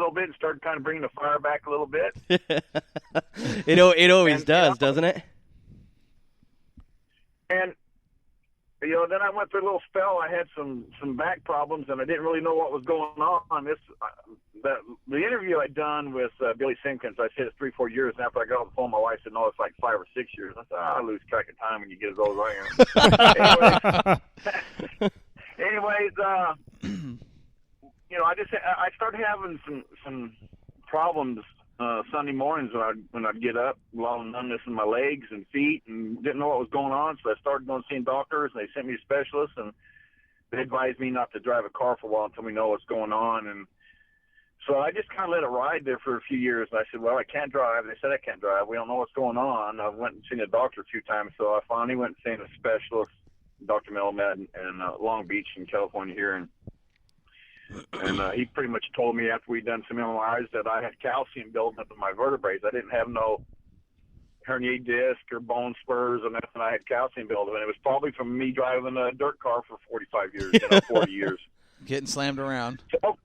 little bit and started kind of bringing the fire back a little bit. It always does, doesn't it? And then I went through a little spell. I had some back problems, and I didn't really know what was going on. The interview I'd done with Billy Simpkins, I said it's 3-4 years. And after I got on the phone, my wife said, no, it's like 5 or 6 years. I said, I lose track of time when you get as old as I am. Anyways, I started having some problems Sunday mornings when I'd get up, a lot of numbness in my legs and feet, and didn't know what was going on. So I started going seeing doctors, and they sent me to specialists, and they advised me not to drive a car for a while until we know what's going on. And so I just kind of let it ride there for a few years. And I said, well, I can't drive. They said I can't drive. We don't know what's going on. I went and seen a doctor a few times, so I finally went and seen a specialist, Dr. Melamed, in Long Beach in California here, and he pretty much told me after we'd done some MRIs that I had calcium building up in my vertebrae. I didn't have no herniated disc or bone spurs or nothing. I had calcium building, and it was probably from me driving a dirt car for 45 years, 40 years. Getting slammed around. So,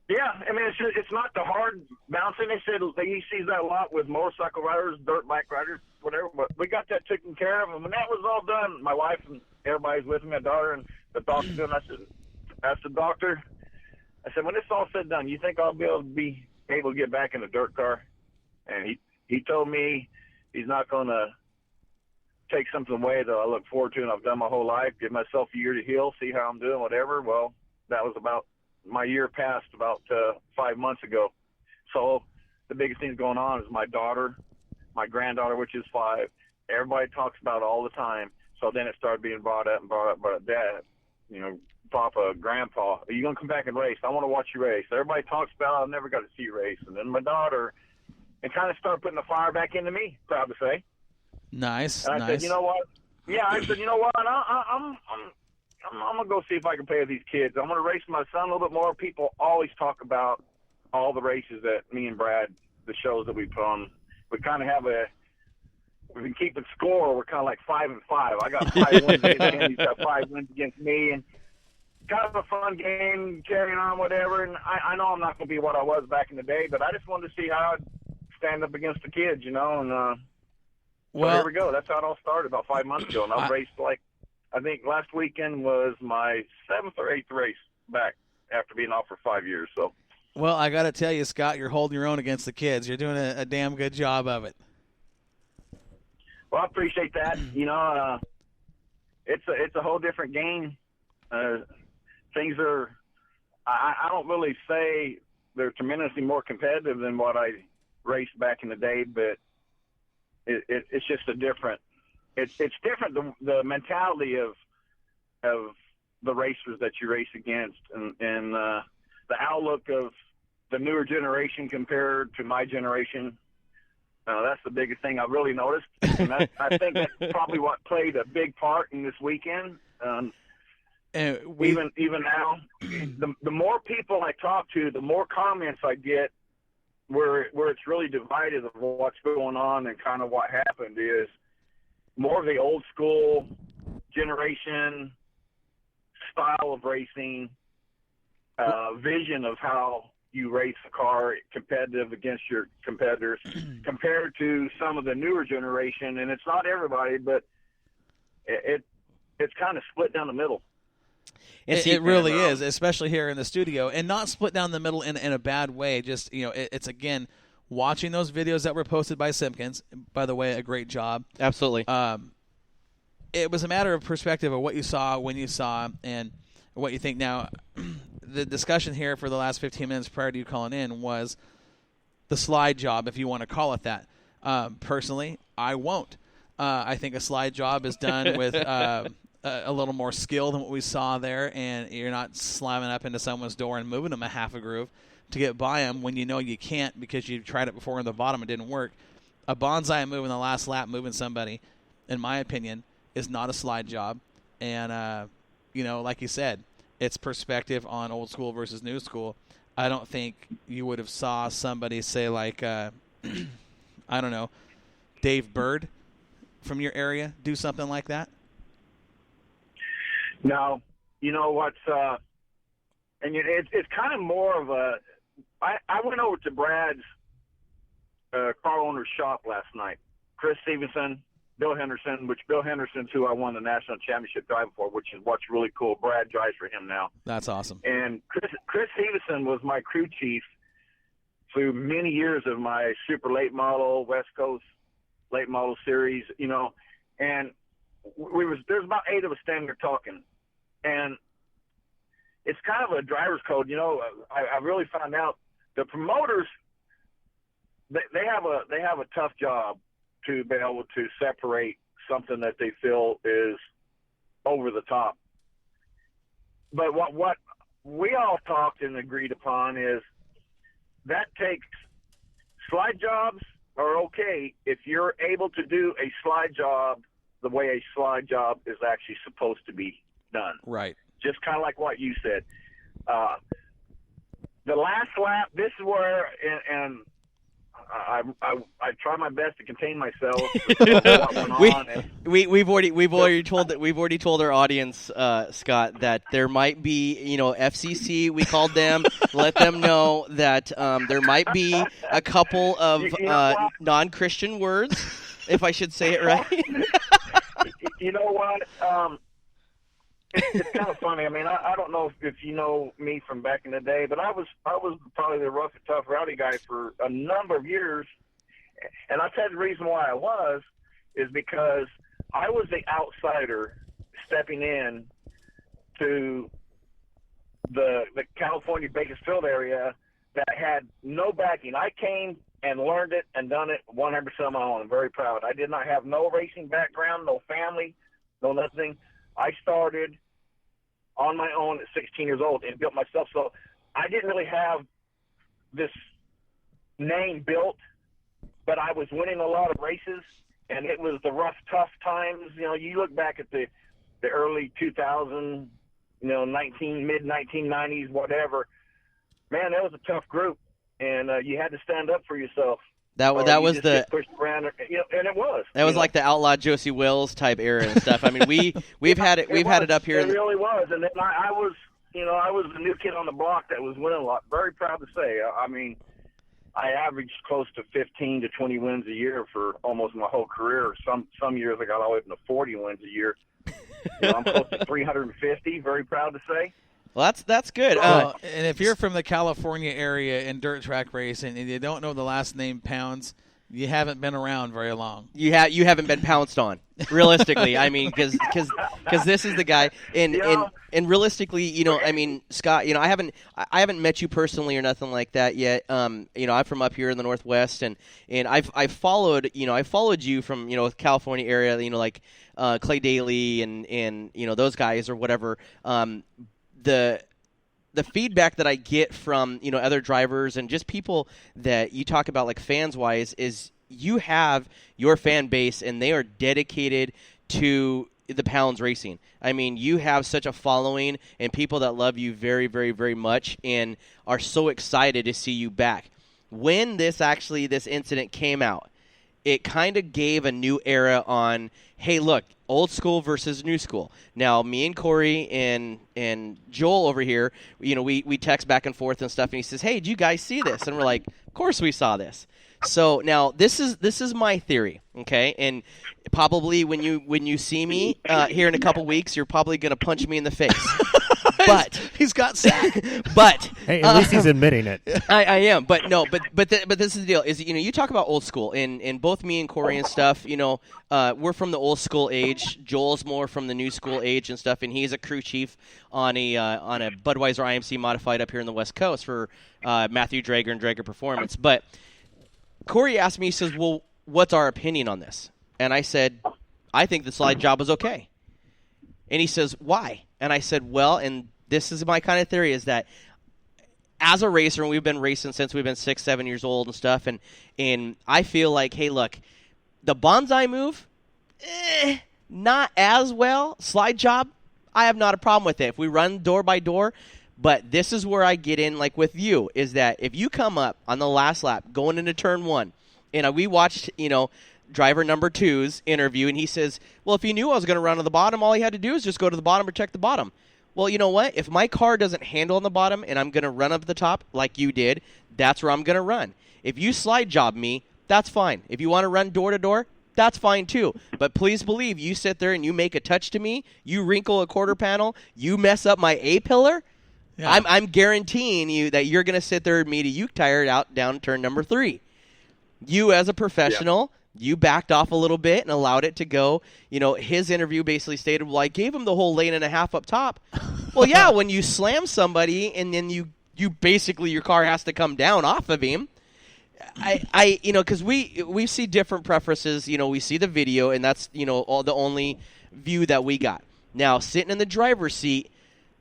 yeah, I mean, it's not the hard bouncing. They said he sees that a lot with motorcycle riders, dirt bike riders, whatever, but we got that taken care of. And when that was all done, my wife and everybody's with me, my daughter and the doctor, and I said, asked the doctor, I said, when it's all said and done, you think I'll be able to get back in a dirt car? And he told me he's not going to take something away that I look forward to and I've done my whole life, give myself a year to heal, see how I'm doing, whatever. Well, that was about my year passed about 5 months ago. So the biggest thing going on is my daughter, my granddaughter, which is 5. Everybody talks about it all the time. So then it started being brought up, Dad, Papa, Grandpa, are you going to come back and race? I want to watch you race. Everybody talks about it. I've never got to see you race. And then my daughter, and kind of started putting the fire back into me, proud to say. Nice, and I said, you know what? Yeah, I said, you know what? I'm going to go see if I can play with these kids. I'm going to race my son a little bit more. People always talk about all the races that me and Brad, the shows that we put on. We kind of have we've been keeping score. We're kind of like 5-5. I got 5 wins against him. He's got 5 wins against me. And kind of a fun game, carrying on, whatever. And I know I'm not going to be what I was back in the day, but I just wanted to see how I'd stand up against the kids, And so here we go. That's how it all started about 5 months ago. And I've raced I think last weekend was my 7th or 8th race back after being off for 5 years. So. Well, I got to tell you, Scott, you're holding your own against the kids. You're doing a damn good job of it. Well, I appreciate that. It's a whole different game. Things are, I don't really say they're tremendously more competitive than what I raced back in the day, but it's just it's different, the mentality of the racers that you race against and the outlook of the newer generation compared to my generation. That's the biggest thing I really noticed. And I think that's probably what played a big part in this weekend. Even now, the more people I talk to, the more comments I get where it's really divided of what's going on and kind of what happened is more of the old school generation style of racing, vision of how you race a car competitive against your competitors compared to some of the newer generation. And it's not everybody, but it's kind of split down the middle. It really is, especially here in the studio, and not split down the middle in a bad way. Just, it's, again, watching those videos that were posted by Simpkins. By the way, a great job. Absolutely. It was a matter of perspective of what you saw, when you saw, and what you think. Now, the discussion here for the last 15 minutes prior to you calling in was the slide job, if you want to call it that. Personally, I won't. I think a slide job is done with a little more skill than what we saw there, and you're not slamming up into someone's door and moving them a half a groove to get by them when you know you can't because you've tried it before in the bottom and it didn't work. A bonsai move in the last lap, moving somebody, in my opinion, is not a slide job. And, like you said, it's perspective on old school versus new school. I don't think you would have saw somebody say like, I don't know, Dave Bird from your area do something like that. No, you know what's, and it's kind of more of I went over to Brad's car owner's shop last night. Chris Stevenson, Bill Henderson, which Bill Henderson's who I won the national championship driving for, which is what's really cool. Brad drives for him now. That's awesome. And Chris Stevenson was my crew chief through many years of my super late model, West Coast late model series, you know, and there's about 8 of us standing there talking, and it's kind of a driver's code, you know. I really found out the promoters, they have a tough job to be able to separate something that they feel is over the top. But what we all talked and agreed upon is that takes slide jobs are okay if you're able to do a slide job the way a slide job is actually supposed to be done. Right. Just kind of like what you said. The last lap, this is where, and I try my best to contain myself. What went on, we've already told our audience, Scott, that there might be, you know, FCC. We called them, let them know that there might be a couple of non-Christian words, if I should say it right. You know what? It's kind of funny. I mean, I don't know if you know me from back in the day, but I was probably the rough and tough rowdy guy for a number of years. And I'll tell you the reason why I was is because I was the outsider stepping in to the California Bakersfield area that had no backing. I came and learned it and done it 100% on my own. I'm very proud. I did not have no racing background, no family, no nothing. I started on my own at 16 years old and built myself. So I didn't really have this name built, but I was winning a lot of races, and it was the rough, tough times. You know, you look back at the early 2000s, you know, mid-1990s, whatever. Man, that was a tough group, and you had to stand up for yourself. That was just the get pushed around, you know, and it was. That was like the outlaw Josie Wills type era and stuff. I mean, we've had it up here. It really was, and then I was, you know, I was the new kid on the block that was winning a lot. Very proud to say. I mean, I averaged close to 15 to 20 wins a year for almost my whole career. Some years I got all the way up to 40 wins a year. You know, I'm close to 350. Very proud to say. Well, that's good. And if you're from the California area in dirt track racing and you don't know the last name Pounds, you haven't been around very long. You haven't been pounced on, realistically. I mean, because this is the guy, and realistically, you know, I mean, Scott, you know, I haven't met you personally or nothing like that yet. You know, I'm from up here in the Northwest, and I've followed you from, you know, California area, you know, like Clay Daly and you know, those guys or whatever. The feedback that I get from, you know, other drivers and just people that you talk about, like fans wise, is you have your fan base and they are dedicated to the Pounds racing. I mean, you have such a following and people that love you very, very, very much and are so excited to see you back. When this incident came out, it kind of gave a new era on, hey, look, old school versus new school. Now, me and Corey and Joel over here, you know, we text back and forth and stuff, and he says, hey, did you guys see this? And we're like, of course we saw this. So now this is my theory, okay? And probably when you see me here in a couple weeks, you're probably going to punch me in the face. But he's got sack. But hey, at least he's admitting it. I am, but no, but this is the deal. Is, you know, you talk about old school, and both me and Corey and stuff. You know, we're from the old school age. Joel's more from the new school age and stuff, and he's a crew chief on a Budweiser IMC modified up here in the West Coast for Matthew Drager and Drager Performance. But Corey asked me, he says, "Well, what's our opinion on this?" And I said, "I think the slide job is okay." And he says, "Why?" And I said, well, and this is my kind of theory, is that as a racer, and we've been racing since we've been 6, 7 years old and stuff, and I feel like, hey, look, the bonsai move, not as well. Slide job, I have not a problem with it. If we run door by door, but this is where I get in, like with you, is that if you come up on the last lap going into turn 1, and we watched, you know, driver number 2's interview, and he says, well, if he knew I was going to run to the bottom, all he had to do is just go to the bottom or check the bottom. Well, you know what? If my car doesn't handle on the bottom and I'm going to run up the top like you did, that's where I'm going to run. If you slide job me, that's fine. If you want to run door to door, that's fine too. But please believe, you sit there and you make a touch to me, you wrinkle a quarter panel, you mess up my A-pillar, yeah. I'm guaranteeing you that you're going to sit there and meet a uke tire out down turn number 3. You as a professional, you backed off a little bit and allowed it to go. You know, his interview basically stated, well, I gave him the whole lane and a half up top. Well, yeah, when you slam somebody and then you basically, your car has to come down off of him. Because we see different preferences. You know, we see the video, and that's, you know, all the only view that we got. Now, sitting in the driver's seat,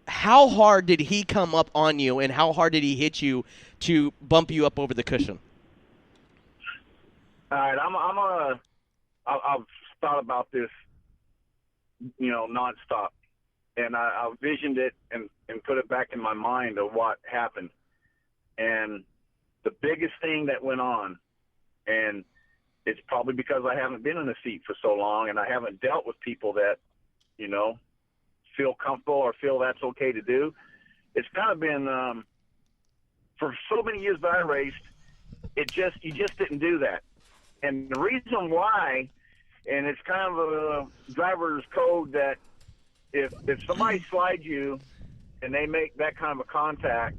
how hard did he come up on you, and how hard did he hit you to bump you up over the cushion? All right, I've thought about this, you know, nonstop, and I visioned it and put it back in my mind of what happened, and the biggest thing that went on, and it's probably because I haven't been in the seat for so long and I haven't dealt with people that, you know, feel comfortable or feel that's okay to do. It's kind of been, for so many years that I raced, you just didn't do that. And the reason why, and it's kind of a driver's code, that if somebody slides you and they make that kind of a contact,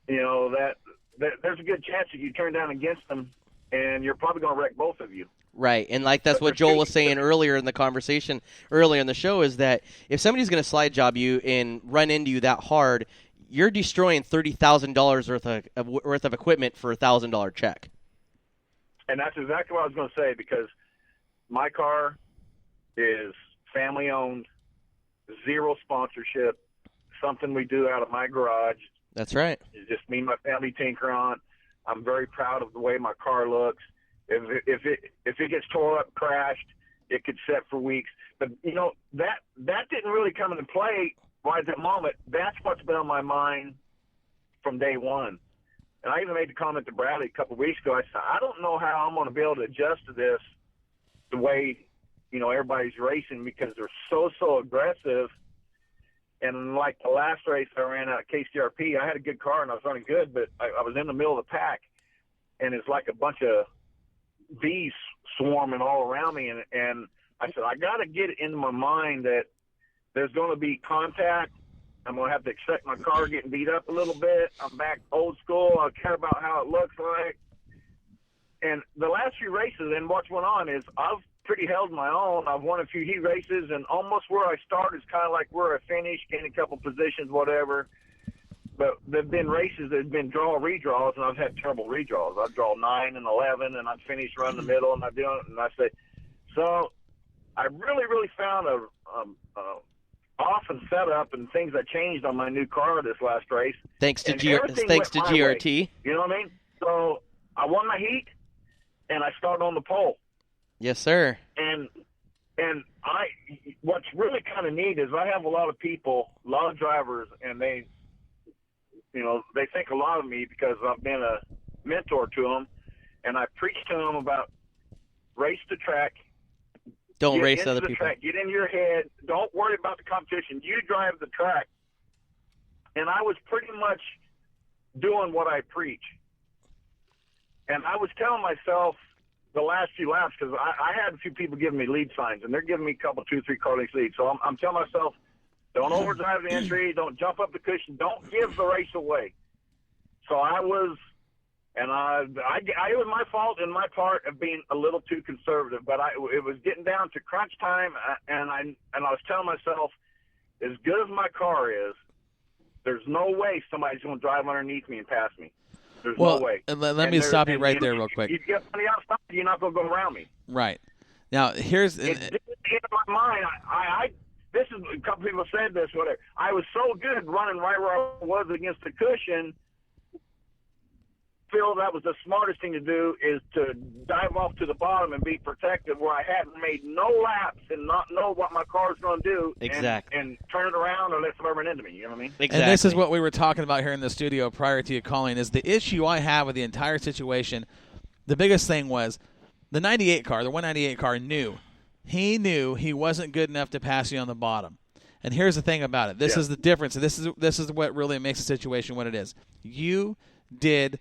you know, that there's a good chance that you turn down against them, and you're probably going to wreck both of you. Right, and like that's what Joel was saying earlier in the conversation, earlier in the show, is that if somebody's going to slide job you and run into you that hard, you're destroying $30,000 worth of equipment for a $1,000 check. And that's exactly what I was going to say, because my car is family-owned, zero sponsorship, something we do out of my garage. That's right. It's just me and my family tinker on. I'm very proud of the way my car looks. If it gets tore up, crashed, it could sit for weeks. But, you know, that didn't really come into play right at that moment. That's what's been on my mind from day one. And I even made the comment to Bradley a couple of weeks ago. I said, I don't know how I'm going to be able to adjust to this the way, you know, everybody's racing, because they're so aggressive. And like the last race I ran out at KCRP, I had a good car and I was running good, but I was in the middle of the pack, and it's like a bunch of bees swarming all around me. And I said, I got to get it into my mind that there's going to be contact. I'm going to have to accept my car getting beat up a little bit. I'm back old school. I care about how it looks like. And the last few races, and what's went on is I've pretty held my own. I've won a few heat races, and almost where I start is kind of like where I finish, getting a couple positions, whatever. But there've been races that have been redraws, and I've had terrible redraws. I draw 9 and 11, and I finish running the middle, and I do it, and I say, so I really found a off and setup and things that changed on my new car this last race. Thanks to GRT. Way, you know what I mean? So I won my heat, and I started on the pole. Yes, sir. And what's really kind of neat is I have a lot of people, a lot of drivers, and they think a lot of me because I've been a mentor to them, and I preach to them about race the track. Don't race other people. Track, get in your head. Don't worry about the competition. You drive the track. And I was pretty much doing what I preach. And I was telling myself the last few laps, because I had a few people giving me lead signs, and they're giving me a couple, 2-3 car lengths lead. So I'm telling myself, don't overdrive the entry, don't jump up the cushion, don't give the race away. So I was, and it was my fault in my part of being a little too conservative, but it was getting down to crunch time, and I was telling myself, as good as my car is, there's no way somebody's going to drive underneath me and pass me. There's no way. Let me stop you right there real quick. You get somebody outside, you're not going to go around me. Right. Now, here's... It's in my mind. This is, a couple people said this, whatever. I was so good running right where I was against the cushion. Feel that was the smartest thing to do is to dive off to the bottom and be protected where I hadn't made no laps and not know what my car's going to do. Exactly. And turn it around or let somebody run into me. You know what I mean? Exactly. And this is what we were talking about here in the studio prior to you calling, is the issue I have with the entire situation. The biggest thing was the 98 car, the 198 car knew. He knew he wasn't good enough to pass you on the bottom. And here's the thing about it. This Yeah. is the difference. This is what really makes the situation what it is. You did